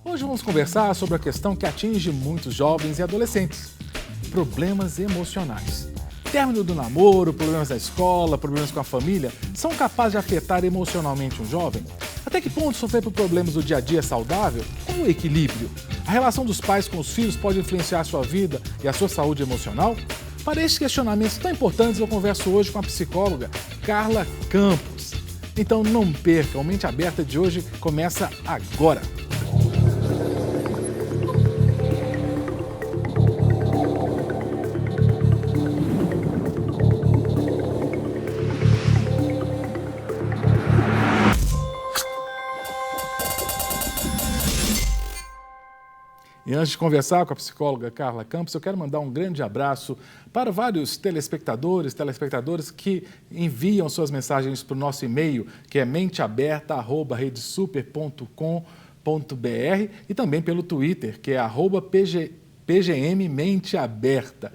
Hoje vamos conversar sobre a questão que atinge muitos jovens e adolescentes: problemas emocionais. Término do namoro, problemas da escola, problemas com a família são capazes de afetar emocionalmente um jovem? Até que ponto sofrer por problemas do dia a dia é saudável? Qual o equilíbrio? A relação dos pais com os filhos pode influenciar a sua vida e a sua saúde emocional? Para estes questionamentos tão importantes, eu converso hoje com a psicóloga Carla Campos. Então não perca, o Mente Aberta de hoje começa agora. E antes de conversar com a psicóloga Carla Campos, eu quero mandar um grande abraço para vários telespectadoras que enviam suas mensagens para o nosso e-mail, que é menteaberta@redesuper.com.br, e também pelo Twitter, que é @PGMMenteAberta.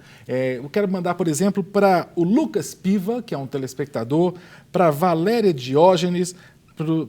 Eu quero mandar, por exemplo, para o Lucas Piva, que é um telespectador, para Valéria Diógenes,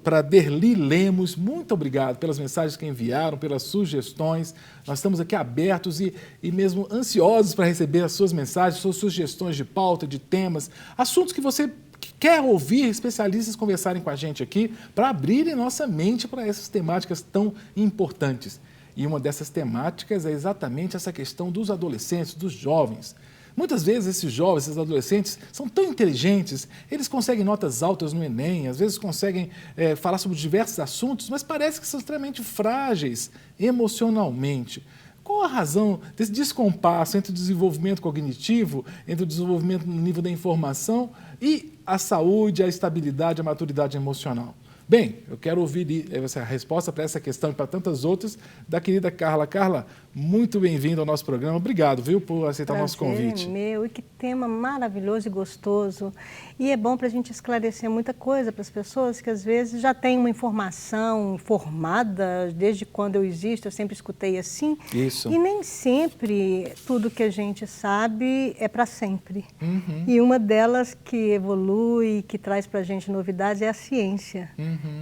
para Derli Lemos. Muito obrigado pelas mensagens que enviaram, pelas sugestões. Nós estamos aqui abertos e mesmo ansiosos para receber as suas mensagens, suas sugestões de pauta, de temas, assuntos que você quer ouvir especialistas conversarem com a gente aqui, para abrirem nossa mente para essas temáticas tão importantes. E uma dessas temáticas é exatamente essa questão dos adolescentes, dos jovens. Muitas vezes esses jovens, esses adolescentes, são tão inteligentes, eles conseguem notas altas no Enem, às vezes conseguem falar sobre diversos assuntos, mas parece que são extremamente frágeis emocionalmente. Qual a razão desse descompasso entre o desenvolvimento cognitivo, entre o desenvolvimento no nível da informação e a saúde, a estabilidade, a maturidade emocional? Bem, eu quero ouvir essa resposta para essa questão e para tantas outras da querida Carla. Carla, muito bem-vinda ao nosso programa. Obrigado, viu, por aceitar o nosso convite. É meu, e que tema maravilhoso e gostoso. E é bom para a gente esclarecer muita coisa para as pessoas que às vezes já têm uma informação formada, desde quando eu existo, eu sempre escutei assim. Isso. E nem sempre tudo que a gente sabe é para sempre. Uhum. E uma delas que evolui, que traz para a gente novidades é a ciência.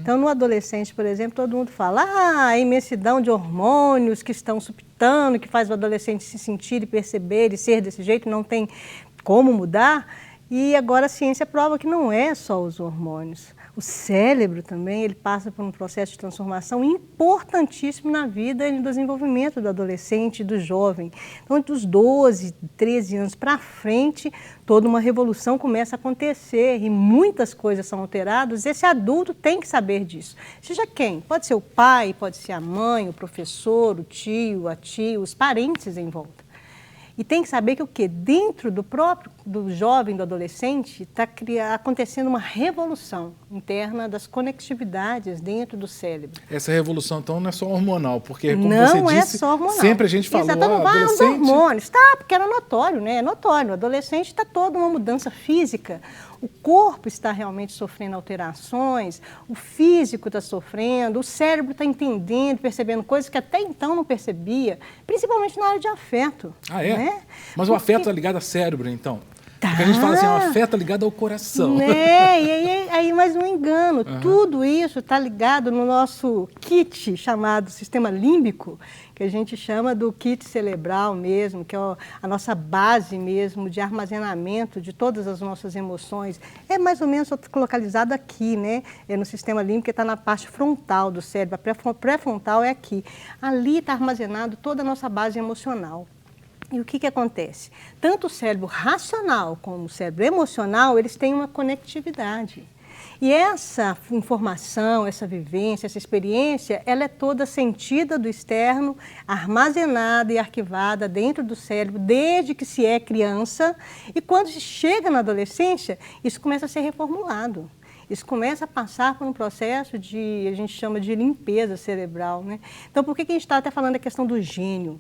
Então, no adolescente, por exemplo, todo mundo fala a imensidão de hormônios que estão subtando, que faz o adolescente se sentir e perceber e ser desse jeito, não tem como mudar. E agora a ciência prova que não é só os hormônios. O cérebro também, ele passa por um processo de transformação importantíssimo na vida e no desenvolvimento do adolescente e do jovem. Então, dos 12, 13 anos para frente, toda uma revolução começa a acontecer e muitas coisas são alteradas. Esse adulto tem que saber disso. Seja quem? Pode ser o pai, pode ser a mãe, o professor, o tio, a tia, os parentes em volta. E tem que saber que o quê? Dentro do jovem, do adolescente, está acontecendo uma revolução interna das conectividades dentro do cérebro. Essa revolução, então, não é só hormonal, porque, como não você disse, é só hormonal. sempre a gente falou, exatamente, adolescente... os hormônios, tá, porque era notório, né? É notório. O adolescente está toda uma mudança física. O corpo está realmente sofrendo alterações, o físico está sofrendo, o cérebro está entendendo, percebendo coisas que até então não percebia, principalmente na área de afeto. Ah, é? Né? Mas o afeto está ligado ao cérebro, então? Tá. Porque a gente fala assim, o afeto está ligado ao coração. Aí, mas não engano, tudo isso está ligado no nosso kit chamado sistema límbico, que a gente chama do kit cerebral mesmo, que é a nossa base mesmo de armazenamento de todas as nossas emoções. É mais ou menos localizado aqui, né? É no sistema límbico, que está na parte frontal do cérebro, a pré-frontal é aqui. Ali está armazenado toda a nossa base emocional. E o que acontece? Tanto o cérebro racional como o cérebro emocional, eles têm uma conectividade. E essa informação, essa vivência, essa experiência, ela é toda sentida do externo, armazenada e arquivada dentro do cérebro desde que se é criança. E quando se chega na adolescência, isso começa a ser reformulado. Isso começa a passar por um processo a gente chama de limpeza cerebral, né? Então, por que a gente está até falando da questão do gênio?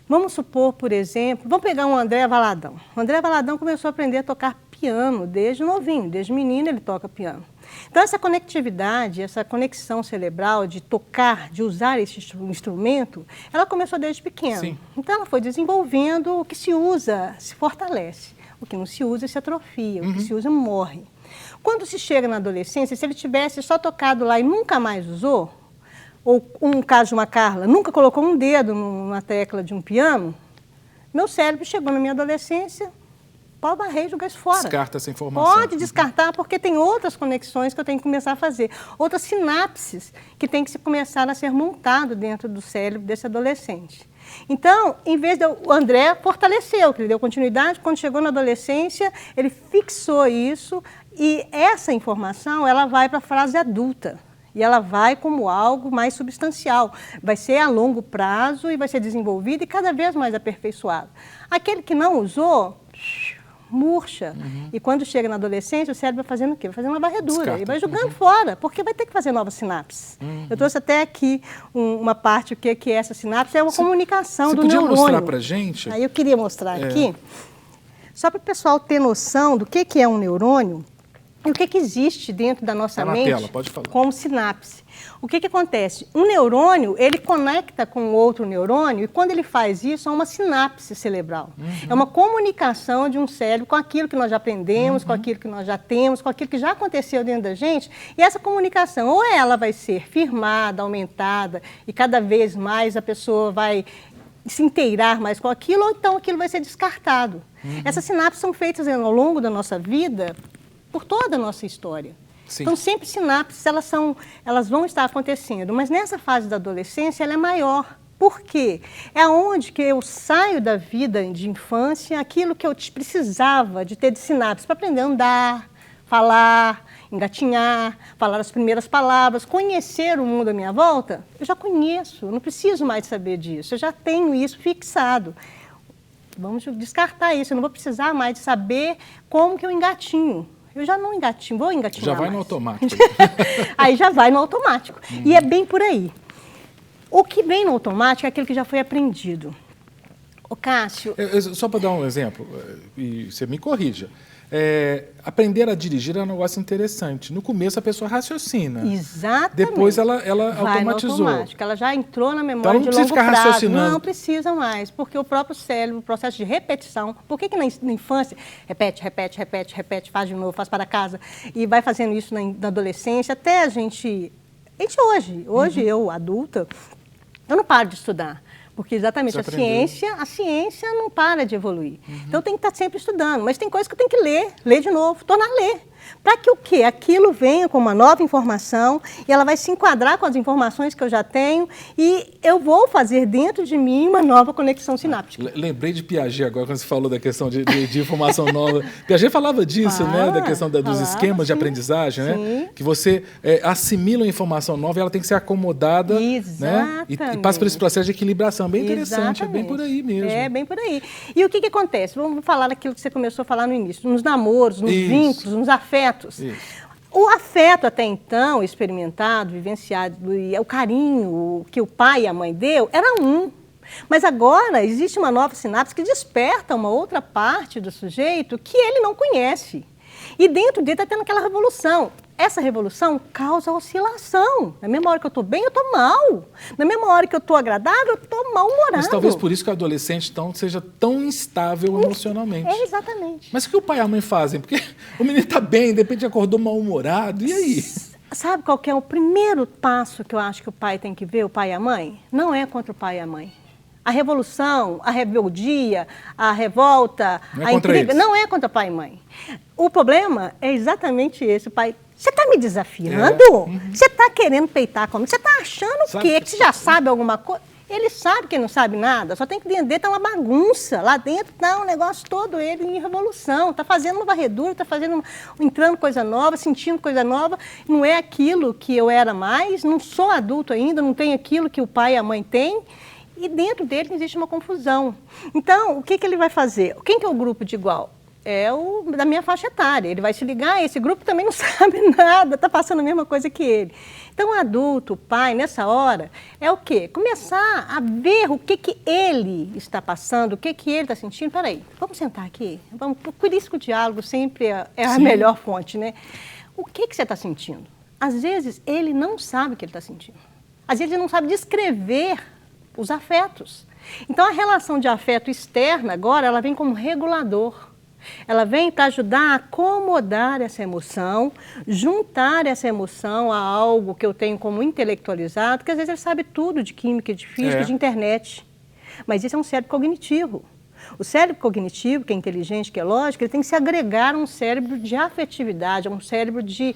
Vamos supor, por exemplo, vamos pegar um André Valadão. O André Valadão começou a aprender a tocar piano desde novinho, desde menino ele toca piano. Então essa conectividade, essa conexão cerebral de tocar, de usar esse instrumento, ela começou desde pequeno. Sim. Então ela foi desenvolvendo, o que se usa se fortalece, o que não se usa se atrofia, o que se usa morre. Quando se chega na adolescência, se ele tivesse só tocado lá e nunca mais usou, ou um caso de uma Carla, nunca colocou um dedo numa tecla de um piano, meu cérebro chegou na minha adolescência, pau barrei, jogar isso fora. Descarta essa informação. Pode descartar, porque tem outras conexões que eu tenho que começar a fazer, outras sinapses que tem que começar a ser montado dentro do cérebro desse adolescente. Então, em vez de o André fortaleceu, que ele deu continuidade, quando chegou na adolescência, ele fixou isso e essa informação ela vai para a fase adulta. E ela vai como algo mais substancial. Vai ser a longo prazo e vai ser desenvolvido e cada vez mais aperfeiçoado. Aquele que não usou, murcha. E quando chega na adolescência, o cérebro vai fazendo o quê? Vai fazendo uma varredura. Descarta. E vai jogando fora, porque vai ter que fazer novas sinapses. Eu trouxe até aqui uma parte, o que é essa sinapse? É uma comunicação do neurônio. Você podia mostrar para a gente? Aí eu queria mostrar aqui, só para o pessoal ter noção do que é um neurônio, e o que existe dentro da nossa mente tela, pode falar. como sinapse. O que acontece? Um neurônio, ele conecta com outro neurônio e quando ele faz isso, é uma sinapse cerebral. É uma comunicação de um cérebro com aquilo que nós já aprendemos, com aquilo que nós já temos, com aquilo que já aconteceu dentro da gente. E essa comunicação, ou ela vai ser firmada, aumentada, e cada vez mais a pessoa vai se inteirar mais com aquilo, ou então aquilo vai ser descartado. Essas sinapses são feitas ao longo da nossa vida, por toda a nossa história. Sim. Então, sempre sinapses, elas vão estar acontecendo, mas nessa fase da adolescência ela é maior. Por quê? É onde que eu saio da vida de infância, aquilo que eu precisava de ter de sinapses para aprender a andar, falar, engatinhar, falar as primeiras palavras, conhecer o mundo à minha volta. Eu já conheço, eu não preciso mais saber disso, eu já tenho isso fixado. Vamos descartar isso, eu não vou precisar mais de saber como que eu engatinho. Eu já não engatinho, vou engatinhar Já vai mais. no automático. Aí já vai no automático. E é bem por aí. O que vem no automático é aquilo que já foi aprendido. Ô, Cássio... Só para dar um exemplo, e você me corrija. Aprender a dirigir é um negócio interessante. No começo a pessoa raciocina. Exatamente. Depois ela vai automatizou. no automático. Ela já entrou na memória Então, não de precisa longo ficar prazo. raciocinando. Não precisa mais, porque o próprio cérebro, o processo de repetição, por que na infância repete, faz de novo, faz para casa, e vai fazendo isso na adolescência, até a gente hoje eu, adulta, eu não paro de estudar. Porque exatamente a ciência não para de evoluir. Então tem que estar sempre estudando, mas tem coisas que eu tenho que ler de novo, tornar a ler. Para que o quê? Aquilo venha com uma nova informação e ela vai se enquadrar com as informações que eu já tenho e eu vou fazer dentro de mim uma nova conexão sináptica. Lembrei de Piaget agora, quando você falou da questão de informação nova. Piaget falava disso, né? Da questão dos esquemas de aprendizagem, né? Que você assimila uma informação nova e ela tem que ser acomodada, né? E passa por esse processo de equilibração. Bem interessante, é bem por aí mesmo. É bem por aí. E o que acontece? Vamos falar daquilo que você começou a falar no início, nos namoros, nos vínculos, nos afetos. Isso. O afeto até então, experimentado, vivenciado, o carinho que o pai e a mãe deu, era um. Mas agora existe uma nova sinapse que desperta uma outra parte do sujeito que ele não conhece. E dentro dele está tendo aquela revolução. Essa revolução causa oscilação. Na mesma hora que eu estou bem, eu estou mal. Na mesma hora que eu estou agradável, eu estou mal-humorado. Mas talvez por isso que o adolescente então, seja tão instável emocionalmente. Exatamente. Mas o que o pai e a mãe fazem? Porque o menino está bem, de repente acordou mal-humorado, e aí? Sabe qual que é o primeiro passo que eu acho que o pai tem que ver, o pai e a mãe? Não é contra o pai e a mãe. A revolução, a rebeldia, a revolta, a intriga, não é contra pai e mãe. O problema é exatamente esse, o pai... Você está me desafiando? Você está querendo peitar comigo? Você está achando o quê? Que você já sabe alguma coisa? Ele sabe que ele não sabe nada, só tem que entender, está uma bagunça. Lá dentro está um negócio todo, ele em revolução. Está fazendo uma varredura, está entrando coisa nova, sentindo coisa nova. Não é aquilo que eu era mais, não sou adulto ainda, não tenho aquilo que o pai e a mãe têm. E dentro dele existe uma confusão. Então, o que ele vai fazer? Quem que é o grupo de igual? É o da minha faixa etária. Ele vai se ligar, esse grupo também não sabe nada, está passando a mesma coisa que ele. Então, o adulto, o pai, nessa hora, é o quê? Começar a ver o que ele está passando, o que ele está sentindo. Peraí, vamos sentar aqui? Por isso que o diálogo sempre é a melhor fonte, né? O que você está sentindo? Às vezes, ele não sabe o que ele está sentindo. Às vezes, ele não sabe descrever os afetos. Então, a relação de afeto externa, agora, ela vem como regulador. Ela vem para ajudar a acomodar essa emoção, juntar essa emoção a algo que eu tenho como intelectualizado, porque às vezes ele sabe tudo de química, de física, de internet. Mas isso é um cérebro cognitivo. O cérebro cognitivo, que é inteligente, que é lógico, ele tem que se agregar a um cérebro de afetividade, a um cérebro de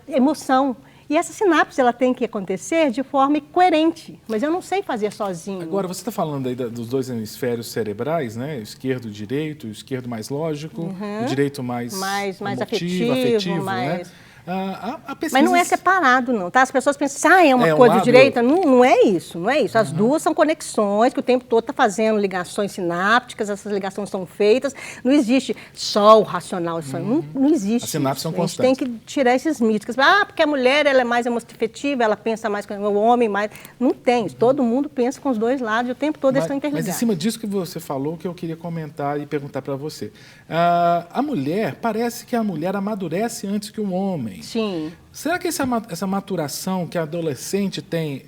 emoção. E essa sinapse ela tem que acontecer de forma coerente, mas eu não sei fazer sozinho. Agora, você está falando aí dos dois hemisférios cerebrais, né? O esquerdo e o direito, o esquerdo mais lógico, o direito mais emotivo, afetivo, mais... né? A pesquisa... Mas não é separado, não, tá? As pessoas pensam, é uma coisa lado... direita. Não, não é isso, não é isso. As duas são conexões que o tempo todo está fazendo ligações sinápticas, essas ligações são feitas. Não existe só o racional, não existe. As sinapses são constantes. A gente tem que tirar esses mitos. Porque a mulher ela é mais emotiva, ela pensa mais com o homem, mais... Não tem. Todo mundo pensa com os dois lados e o tempo todo eles estão interligados. Mas em cima disso que você falou, que eu queria comentar e perguntar para você. A mulher, parece que a mulher amadurece antes que o homem. Sim. Será que essa maturação que a adolescente tem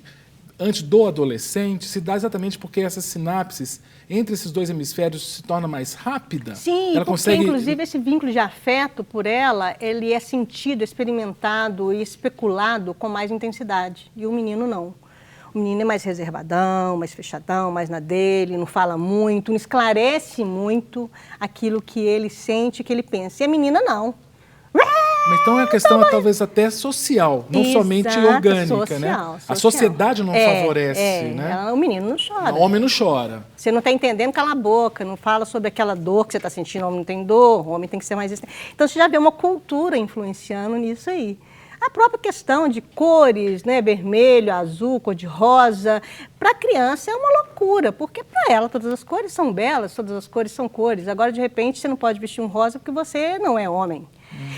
antes do adolescente se dá exatamente porque essas sinapses entre esses dois hemisférios se torna mais rápida? Sim, ela consegue... inclusive esse vínculo de afeto por ela, ele é sentido, experimentado e especulado com mais intensidade. E o menino não. O menino é mais reservadão, mais fechadão, mais na dele, não fala muito, não esclarece muito aquilo que ele sente, que ele pensa. E a menina não. Mas então a questão é talvez até social, não somente orgânica, social, né? Social. A sociedade não favorece, né? O menino não chora. O homem não chora. Você não está entendendo, cala a boca, não fala sobre aquela dor que você está sentindo, o homem não tem dor, o homem tem que ser mais... Então você já vê uma cultura influenciando nisso aí. A própria questão de cores, né, vermelho, azul, cor-de-rosa, para a criança é uma loucura, porque para ela todas as cores são belas, todas as cores são cores. Agora, de repente, você não pode vestir um rosa porque você não é homem.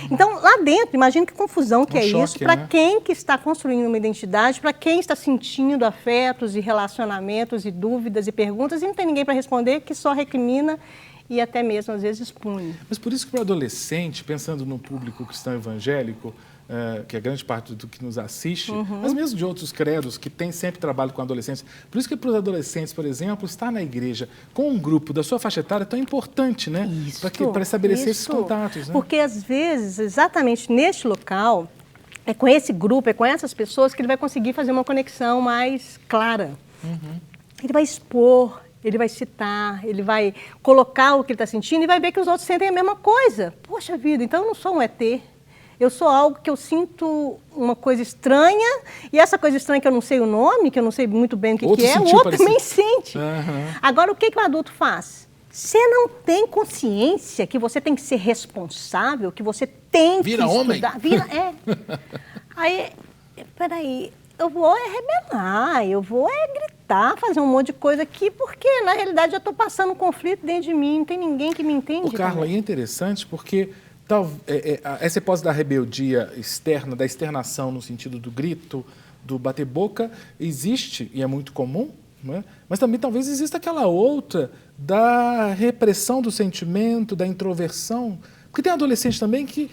Então, lá dentro, imagina que confusão que é choque, isso para quem que está construindo uma identidade, para quem está sentindo afetos e relacionamentos e dúvidas e perguntas e não tem ninguém para responder, que só recrimina e até mesmo, às vezes, expune. Mas por isso que para o adolescente, pensando no público cristão evangélico, que é grande parte do que nos assiste, mas mesmo de outros credos que tem sempre trabalho com adolescentes. Por isso que para os adolescentes, por exemplo, estar na igreja com um grupo da sua faixa etária é tão importante, né? Para estabelecer esses contatos. Né? Porque às vezes, exatamente neste local, é com esse grupo, é com essas pessoas que ele vai conseguir fazer uma conexão mais clara. Ele vai expor, ele vai citar, ele vai colocar o que ele está sentindo e vai ver que os outros sentem a mesma coisa. Poxa vida, então eu não sou um ET. Eu sou algo que eu sinto uma coisa estranha, e essa coisa estranha que eu não sei o nome, que eu não sei muito bem o que é, o outro também sente. Agora, o que o adulto faz? Você não tem consciência que você tem que ser responsável, que você tem que estudar. Homem. Aí, peraí, eu vou rebelar, eu vou gritar, fazer um monte de coisa aqui, porque, na realidade, eu estou passando um conflito dentro de mim, não tem ninguém que me entende. Carla, e é interessante porque... essa hipótese da rebeldia externa, da externação no sentido do grito, do bater boca, existe e é muito comum, né? Mas também talvez exista aquela outra da repressão do sentimento, da introversão. Porque tem adolescente também que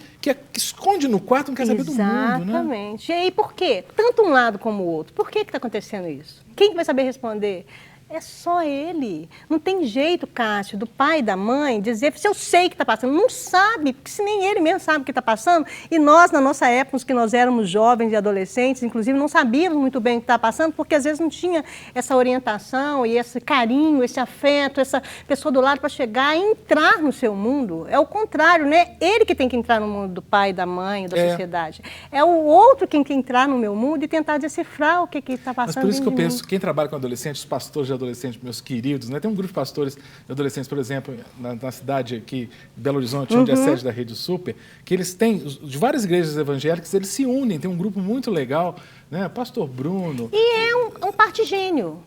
esconde no quarto, não quer saber do mundo, né? Exatamente. E aí por quê? Tanto um lado como o outro. Por que está acontecendo isso? Quem vai saber responder? É só ele. Não tem jeito, Cássio, do pai e da mãe, dizer se eu sei o que está passando. Não sabe, porque se nem ele mesmo sabe o que está passando. E nós, na nossa época, os que nós éramos jovens e adolescentes, inclusive, não sabíamos muito bem o que está passando, porque às vezes não tinha essa orientação e esse carinho, esse afeto, essa pessoa do lado para chegar e entrar no seu mundo. É o contrário, né? Ele que tem que entrar no mundo do pai, da mãe, da sociedade. É o outro quem tem que entrar no meu mundo e tentar decifrar o que está passando. Mas por isso que eu penso, quem trabalha com adolescentes, os pastores de adolescentes, meus queridos, né? Tem um grupo de pastores de adolescentes, por exemplo, na cidade aqui, Belo Horizonte, onde é a sede da Rede Super, que eles têm, de várias igrejas evangélicas, eles se unem, tem um grupo muito legal, né? Pastor Bruno. E é um partigênio.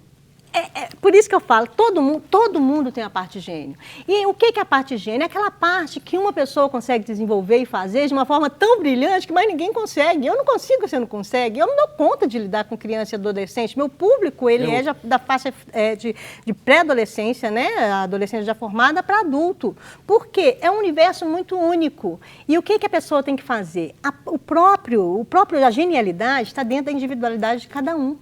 Por isso que eu falo, todo mundo tem a parte gênio. E o que é a parte gênio? É aquela parte que uma pessoa consegue desenvolver e fazer de uma forma tão brilhante que mais ninguém consegue. Eu não consigo, você não consegue. Eu não dou conta de lidar com criança e adolescente. Meu público, ele é já da faixa de pré-adolescência, né? A adolescência já formada para adulto. Por quê? É um universo muito único. E o que a pessoa tem que fazer? A genialidade está dentro da individualidade de cada um.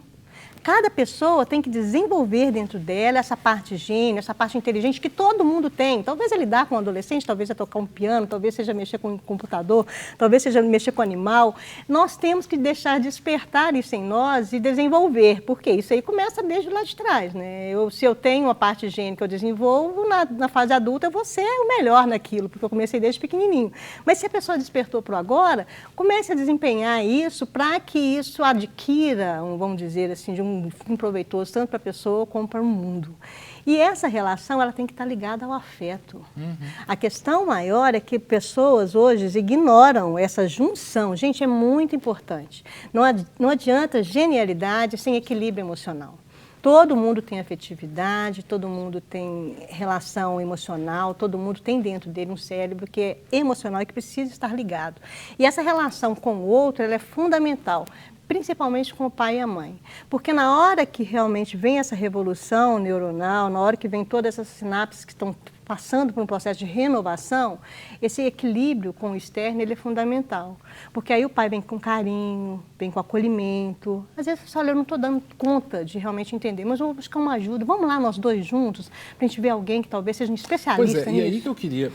cada pessoa tem que desenvolver dentro dela essa parte gênio, essa parte inteligente que todo mundo tem. Talvez é lidar com um adolescente, talvez é tocar um piano, talvez seja mexer com um computador, talvez seja mexer com animal. Nós temos que deixar despertar isso em nós e desenvolver, porque isso aí começa desde lá de trás, né? Se eu tenho uma parte gênio que eu desenvolvo, na fase adulta eu vou ser o melhor naquilo, porque eu comecei desde pequenininho. Mas se a pessoa despertou para o agora, comece a desempenhar isso para que isso adquira, vamos dizer assim, de um fim proveitoso, tanto para a pessoa como para o mundo. E essa relação, ela tem que estar ligada ao afeto. A questão maior é que pessoas hoje ignoram essa junção. Gente, é muito importante. Não adianta genialidade sem equilíbrio emocional. Todo mundo tem afetividade, todo mundo tem relação emocional, todo mundo tem dentro dele um cérebro que é emocional e que precisa estar ligado. E essa relação com o outro, ela é fundamental, principalmente com o pai e a mãe. Porque na hora que realmente vem essa revolução neuronal, na hora que vem todas essas sinapses que estão passando por um processo de renovação, esse equilíbrio com o externo, ele é fundamental. Porque aí o pai vem com carinho, vem com acolhimento. Às vezes, olha, eu não estou dando conta de realmente entender, mas eu vou buscar uma ajuda. Vamos lá, nós dois juntos, para a gente ver alguém que talvez seja um especialista nisso. Pois é, e aí que eu queria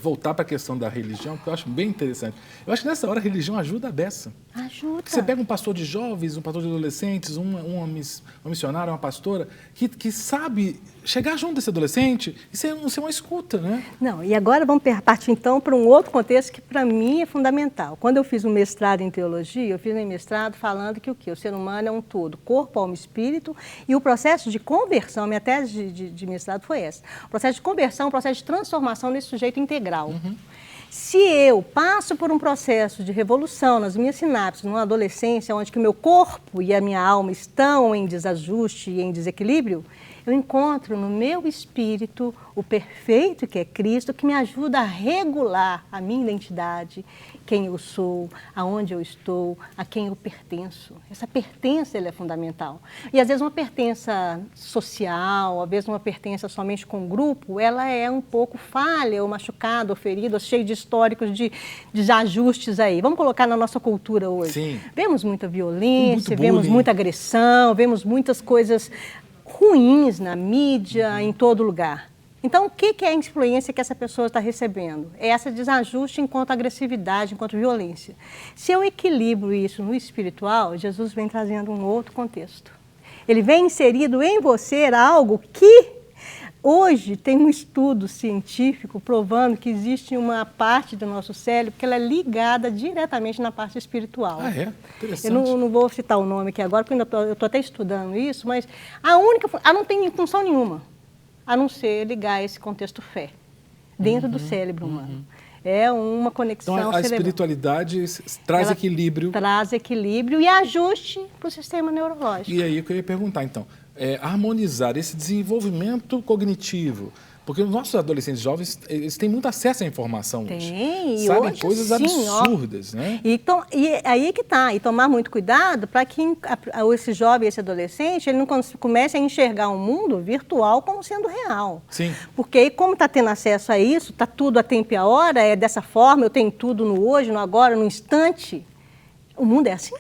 voltar para a questão da religião, que eu acho bem interessante. Eu acho que nessa hora a religião ajuda a beça. Ajuda. Porque você pega um pastor de jovens, um pastor de adolescentes, uma missionária, uma pastora, que sabe chegar junto desse adolescente e ser uma escuta, né? Não, e agora vamos partir então para um outro contexto que para mim é fundamental. Quando eu fiz um mestrado em teologia, eu fiz um mestrado falando que o quê? O ser humano é um todo, corpo, alma e espírito, e o processo de conversão, minha tese de mestrado foi essa, o processo de conversão, o processo de transformação desse sujeito integral. Se eu passo por um processo de revolução nas minhas sinapses, numa adolescência, onde que o meu corpo e a minha alma estão em desajuste e em desequilíbrio, eu encontro no meu espírito o perfeito que é Cristo, que me ajuda a regular a minha identidade, quem eu sou, aonde eu estou, a quem eu pertenço. Essa pertença ela é fundamental. E às vezes uma pertença social, às vezes uma pertença somente com o grupo, ela é um pouco falha, ou machucada, ou ferida, ou cheia de históricos de desajustes aí. Vamos colocar na nossa cultura hoje. Sim. Vemos muita violência, Muito vemos bullying. muita agressão, vemos muitas coisas ruins na mídia, em todo lugar. Então, o que é a influência que essa pessoa está recebendo? É esse desajuste enquanto agressividade, enquanto violência. Se eu equilibro isso no espiritual, Jesus vem trazendo um outro contexto. Ele vem inserido em você algo que hoje tem um estudo científico provando que existe uma parte do nosso cérebro que ela é ligada diretamente na parte espiritual. Ah, é? Interessante. Eu não vou citar o nome aqui agora, porque eu estou até estudando isso, mas não tem função nenhuma, a não ser ligar esse contexto fé, dentro do cérebro humano. É uma conexão Então, a cerebral. espiritualidade traz Ela equilíbrio. Traz equilíbrio e ajuste para o sistema neurológico. E aí que eu ia perguntar, então, harmonizar esse desenvolvimento cognitivo, porque os nossos adolescentes jovens, eles têm muito acesso à informação hoje. Tem, e sabem hoje, coisas sim, absurdas, né? E aí que está, e tomar muito cuidado para que esse jovem, esse adolescente, ele não comece a enxergar o mundo virtual como sendo real. Sim. Porque aí, como está tendo acesso a isso, está tudo a tempo e a hora, é dessa forma, eu tenho tudo no hoje, no agora, no instante, o mundo é assim.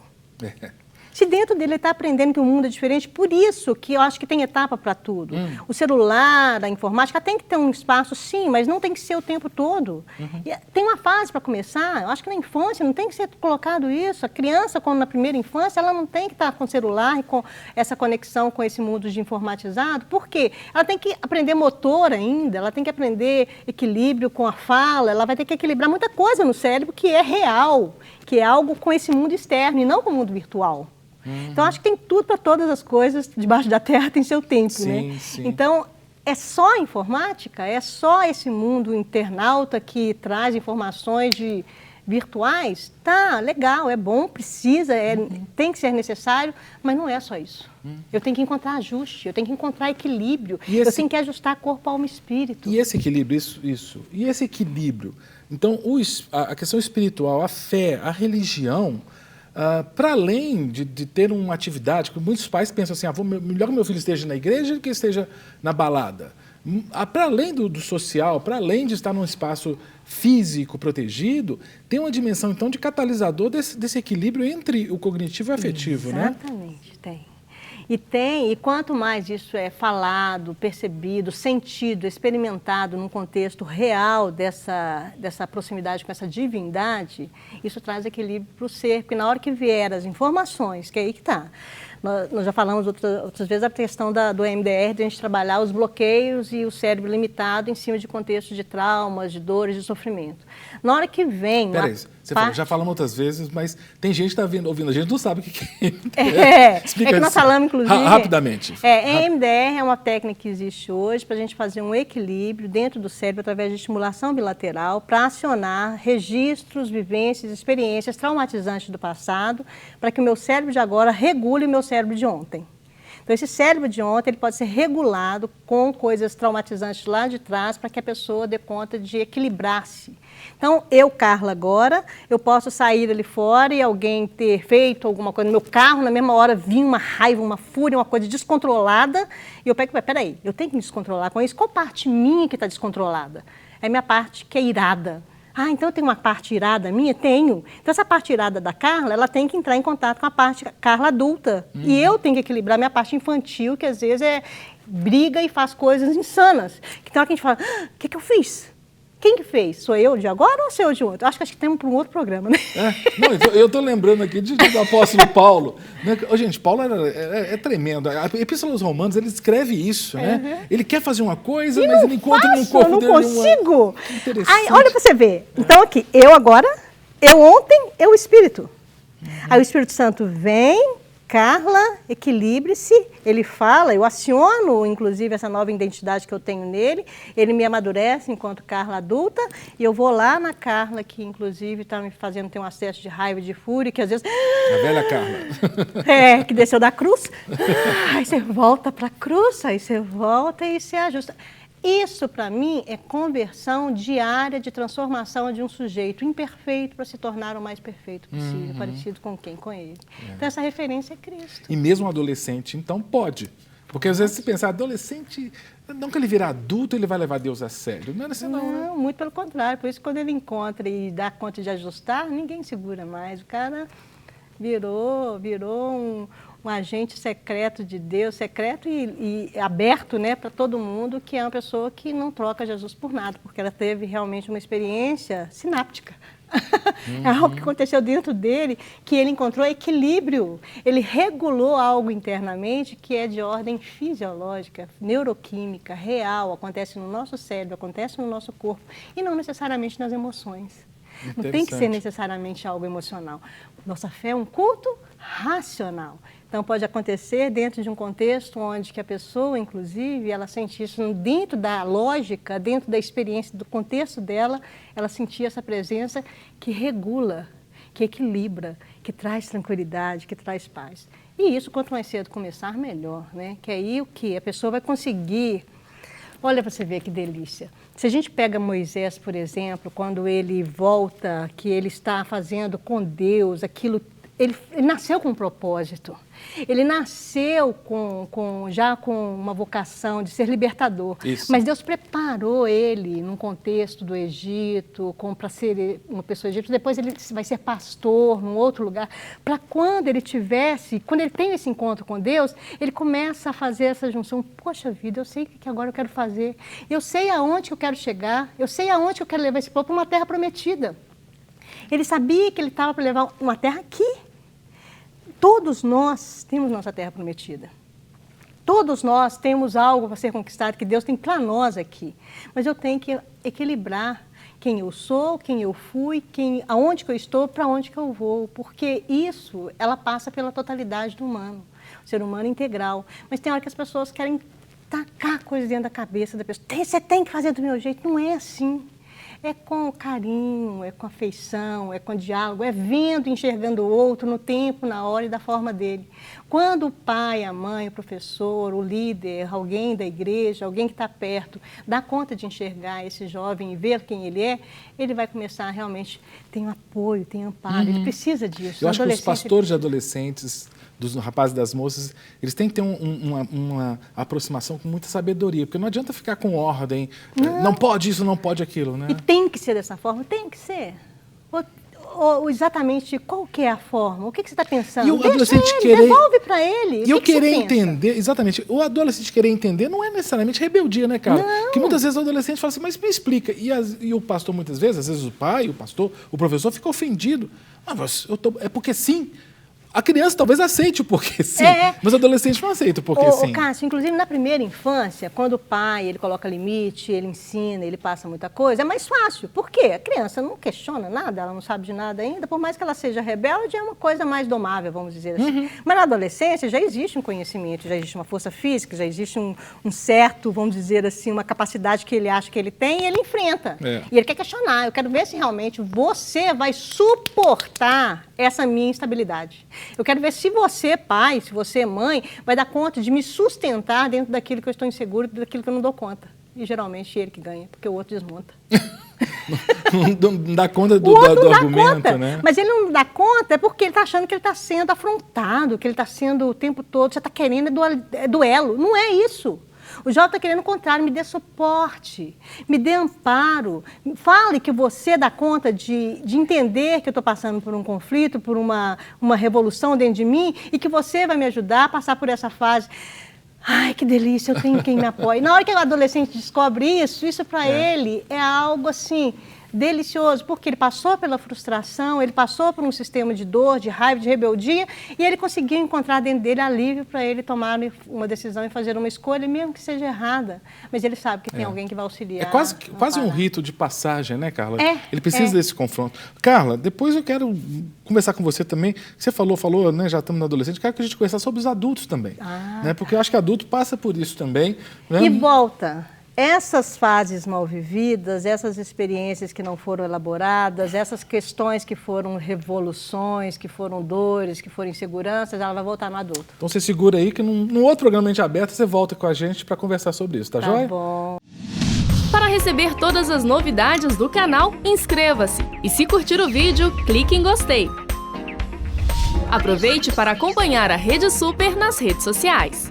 Se dentro dele ele está aprendendo que o mundo é diferente, por isso que eu acho que tem etapa para tudo. O celular, a informática, tem que ter um espaço, sim, mas não tem que ser o tempo todo. E tem uma fase para começar, eu acho que na infância não tem que ser colocado isso. A criança, quando na primeira infância, ela não tem que estar com o celular e com essa conexão com esse mundo de informatizado. Por quê? Ela tem que aprender motor ainda, ela tem que aprender equilíbrio com a fala, ela vai ter que equilibrar muita coisa no cérebro que é real, que é algo com esse mundo externo e não com o mundo virtual. Então, acho que tem tudo para todas as coisas, debaixo da terra tem seu tempo, Sim, né? sim. Então, é só a informática? É só esse mundo internauta que traz informações virtuais? Tá, legal, é bom, precisa, tem que ser necessário, mas não é só isso. Eu tenho que encontrar ajuste, eu tenho que encontrar equilíbrio, eu tenho que ajustar corpo, alma e espírito. E esse equilíbrio, isso. E esse equilíbrio? Então, a questão espiritual, a fé, a religião, para além de ter uma atividade, que muitos pais pensam assim, melhor que meu filho esteja na igreja do que esteja na balada. Para além do social, para além de estar num espaço físico protegido, tem uma dimensão, então, de catalisador desse equilíbrio entre o cognitivo e o afetivo, né? Exatamente, tem. E quanto mais isso é falado, percebido, sentido, experimentado num contexto real dessa proximidade com essa divindade, isso traz equilíbrio para o ser, porque na hora que vier as informações, que é aí que está. Nós já falamos outras vezes a questão do EMDR, de a gente trabalhar os bloqueios e o cérebro limitado em cima de contextos de traumas, de dores, de sofrimento. Na hora que vem... Peraí, você falou, já falamos outras vezes, mas tem gente que está ouvindo, a gente não sabe o que é. Explica É que nós falamos, inclusive... Rapidamente. EMDR é uma técnica que existe hoje para a gente fazer um equilíbrio dentro do cérebro através de estimulação bilateral para acionar registros, vivências, experiências traumatizantes do passado para que o meu cérebro de agora regule o meu cérebro de ontem. Então, esse cérebro de ontem ele pode ser regulado com coisas traumatizantes lá de trás para que a pessoa dê conta de equilibrar-se. Então, eu, Carla, agora, eu posso sair ali fora e alguém ter feito alguma coisa no meu carro, na mesma hora vir uma raiva, uma fúria, uma coisa descontrolada, e eu pego, peraí, eu tenho que me descontrolar com isso? Qual parte minha que está descontrolada? É a minha parte que é irada. Ah, então eu tenho uma parte irada minha? Tenho. Então, essa parte irada da Carla, ela tem que entrar em contato com a parte Carla adulta. E eu tenho que equilibrar a minha parte infantil, que às vezes briga e faz coisas insanas. Então, a gente fala, o que eu fiz? Quem que fez? Sou eu de agora ou sou eu de outro? Acho que temos para um outro programa, né? Não, eu estou lembrando aqui do apóstolo Paulo. Né? Gente, Paulo é tremendo. A Epístola aos Romanos, ele escreve isso, né? Ele quer fazer uma coisa, mas ele encontra no corpo dele uma... Eu não consigo. Que interessante. Aí, olha para você ver. Então, aqui, eu agora, eu ontem, eu o Espírito. Aí o Espírito Santo vem... Carla, equilibre-se, ele fala, eu aciono, inclusive, essa nova identidade que eu tenho nele, ele me amadurece enquanto Carla adulta, e eu vou lá na Carla, que inclusive está me fazendo ter um acesso de raiva e de fúria, que às vezes... A velha Carla. Que desceu da cruz. Aí você volta para a cruz, aí você volta e se ajusta. Isso, para mim, é conversão diária de transformação de um sujeito imperfeito para se tornar o mais perfeito possível, parecido com quem? Com ele. Então, essa referência é Cristo. E mesmo adolescente, então, pode. Porque, às vezes, se pensar, adolescente, não que ele virar adulto, ele vai levar Deus a sério. Não é assim, não. Não, muito pelo contrário. Por isso, quando ele encontra e dá conta de ajustar, ninguém segura mais. O cara virou um agente secreto de Deus, secreto e aberto, né, para todo mundo, que é uma pessoa que não troca Jesus por nada, porque ela teve realmente uma experiência sináptica. É algo que aconteceu dentro dele, que ele encontrou equilíbrio. Ele regulou algo internamente que é de ordem fisiológica, neuroquímica, real, acontece no nosso cérebro, acontece no nosso corpo, e não necessariamente nas emoções. Não tem que ser necessariamente algo emocional. Nossa fé é um culto racional. Então, pode acontecer dentro de um contexto onde que a pessoa, inclusive, ela sente isso dentro da lógica, dentro da experiência, do contexto dela, ela sentia essa presença que regula, que equilibra, que traz tranquilidade, que traz paz. E isso, quanto mais cedo começar, melhor, né? Que aí o que? A pessoa vai conseguir... Olha para você ver que delícia. Se a gente pega Moisés, por exemplo, quando ele volta, que ele está fazendo com Deus aquilo... Ele nasceu com um propósito. Ele nasceu já com uma vocação de ser libertador. Isso. Mas Deus preparou ele num contexto do Egito, para ser uma pessoa egípcia. Depois ele vai ser pastor num outro lugar. Para quando ele tem esse encontro com Deus, ele começa a fazer essa junção. Poxa vida, eu sei o que agora eu quero fazer. Eu sei aonde eu quero chegar. Eu sei aonde eu quero levar esse povo para uma terra prometida. Ele sabia que ele estava para levar uma terra aqui. Todos nós temos nossa terra prometida. Todos nós temos algo para ser conquistado que Deus tem para nós aqui. Mas eu tenho que equilibrar quem eu sou, quem eu fui, aonde que eu estou, para onde que eu vou. Porque isso, ela passa pela totalidade do humano. O ser humano integral. Mas tem hora que as pessoas querem tacar coisas dentro da cabeça da pessoa. Você tem que fazer do meu jeito. Não é assim. É com carinho, é com afeição, é com diálogo, é vendo, enxergando o outro no tempo, na hora e da forma dele. Quando o pai, a mãe, o professor, o líder, alguém da igreja, alguém que está perto, dá conta de enxergar esse jovem e ver quem ele é, ele vai começar a realmente ter um apoio, ter um amparo, ele precisa disso. Eu acho que os pastores de adolescentes, dos rapazes e das moças, eles têm que ter uma aproximação com muita sabedoria, porque não adianta ficar com ordem, não pode isso, não pode aquilo, né? E tem que ser dessa forma, tem que ser. exatamente qual que é a forma, o que você está pensando. E o adolescente querer... devolve para ele. E eu querer entender, exatamente, o adolescente querer entender não é necessariamente rebeldia, né, cara? Não. Porque muitas vezes o adolescente fala assim, mas me explica. E o pastor, muitas vezes, às vezes o pai, o pastor, o professor fica ofendido. Ah, mas é porque sim. A criança talvez aceite o porquê sim, mas o adolescente não aceita o porquê sim. Cássio, inclusive na primeira infância, quando o pai ele coloca limite, ele ensina, ele passa muita coisa, é mais fácil. Por quê? A criança não questiona nada, ela não sabe de nada ainda, por mais que ela seja rebelde, é uma coisa mais domável, vamos dizer assim. Mas na adolescência já existe um conhecimento, já existe uma força física, já existe um certo, vamos dizer assim, uma capacidade que ele acha que ele tem e ele enfrenta. E ele quer questionar. Eu quero ver se realmente você vai suportar essa minha instabilidade. Eu quero ver se você, pai, se você, mãe, vai dar conta de me sustentar dentro daquilo que eu estou inseguro, daquilo que eu não dou conta. E geralmente é ele que ganha, porque o outro desmonta. Não dá conta do argumento, conta, né? Mas ele não dá conta é porque ele está achando que ele está sendo afrontado, que ele está sendo o tempo todo, você está querendo duelo. Não é isso. O jovem está querendo o contrário, me dê suporte, me dê amparo, fale que você dá conta de entender que eu estou passando por um conflito, por uma revolução dentro de mim e que você vai me ajudar a passar por essa fase. Ai, que delícia, eu tenho quem me apoie. Na hora que o adolescente descobre isso para ele é algo assim... delicioso, porque ele passou pela frustração, ele passou por um sistema de dor, de raiva, de rebeldia, e ele conseguiu encontrar dentro dele alívio para ele tomar uma decisão e fazer uma escolha, mesmo que seja errada. Mas ele sabe que tem alguém que vai auxiliar. É quase um rito de passagem, né, Carla? Ele precisa desse confronto. Carla, depois eu quero conversar com você também. Você falou, né, já estamos no adolescente, quero que a gente conversar sobre os adultos também. Né, porque eu acho que adulto passa por isso também. Né? E volta. Essas fases mal vividas, essas experiências que não foram elaboradas, essas questões que foram revoluções, que foram dores, que foram inseguranças, ela vai voltar no adulto. Então você segura aí que num outro programa Mente Aberta você volta com a gente para conversar sobre isso, tá joia? Tá bom. Para receber todas as novidades do canal, inscreva-se. E se curtir o vídeo, clique em gostei. Aproveite para acompanhar a Rede Super nas redes sociais.